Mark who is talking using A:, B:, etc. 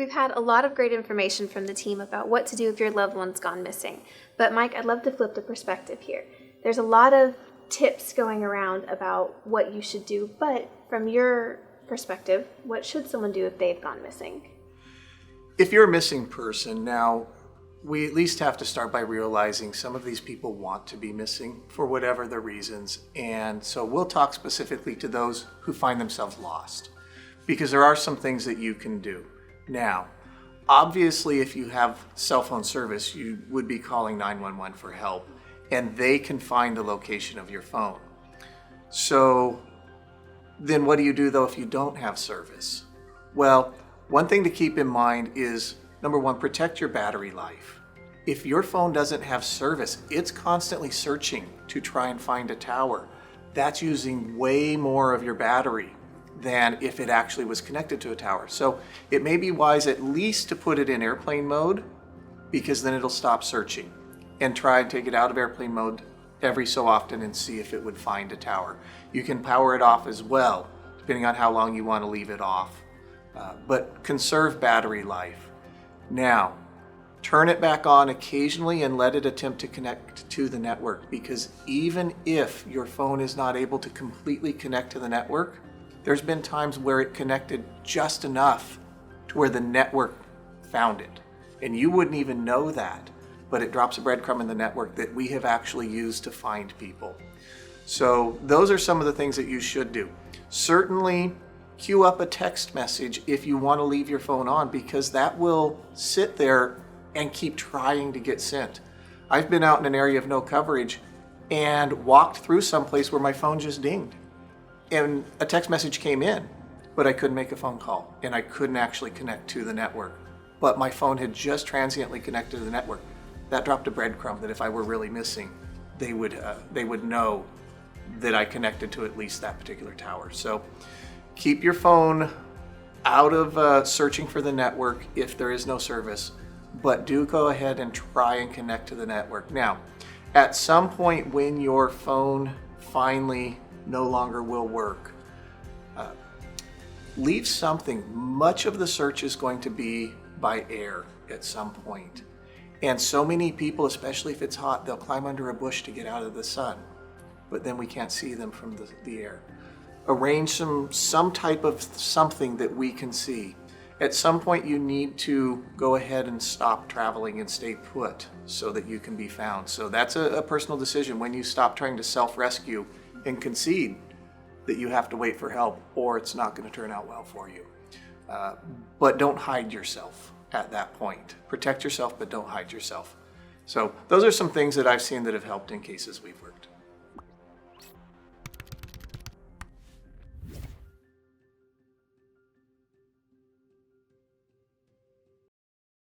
A: We've had a lot of great information from the team about what to do if your loved one's gone missing. But Mike, I'd love to flip the perspective here. There's a lot of tips going around about what you should do, but from your perspective, what should someone do if they've gone missing?
B: If you're a missing person, now we at least have to start by realizing some of these people want to be missing for whatever the reasons. And so we'll talk specifically to those who find themselves lost, because there are some things that you can do. Now, obviously, if you have cell phone service, you would be calling 911 for help, and they can find the location of your phone. So then what do you do though if you don't have service? Well, one thing to keep in mind is, number one, protect your battery life. If your phone doesn't have service, it's constantly searching to try and find a tower. That's using way more of your battery than if it actually was connected to a tower. So it may be wise at least to put it in airplane mode, because then it'll stop searching, and try and take it out of airplane mode every so often and see if it would find a tower. You can power it off as well, depending on how long you want to leave it off. But conserve battery life. Now, turn it back on occasionally and let it attempt to connect to the network, because even if your phone is not able to completely connect to the network, there's been times where it connected just enough to where the network found it. And you wouldn't even know that, but it drops a breadcrumb in the network that we have actually used to find people. So those are some of the things that you should do. Certainly, queue up a text message if you want to leave your phone on, because that will sit there and keep trying to get sent. I've been out in an area of no coverage and walked through someplace where my phone just dinged. And a text message came in, but I couldn't make a phone call and I couldn't actually connect to the network. But my phone had just transiently connected to the network. That dropped a breadcrumb that if I were really missing, they would know that I connected to at least that particular tower. So keep your phone out of searching for the network if there is no service, but do go ahead and try and connect to the network. Now, at some point when your phone finally no longer will work, leave something. Much of the search is going to be by air at some point. And so many people, especially if it's hot, they'll climb under a bush to get out of the sun, but then we can't see them from the air. Arrange some type of something that we can see. At some point you need to go ahead and stop traveling and stay put so that you can be found. So that's a personal decision when you stop trying to self-rescue and concede that you have to wait for help, or it's not going to turn out well for you. But don't hide yourself at that point. Protect yourself, but don't hide yourself. So those are some things that I've seen that have helped in cases we've worked.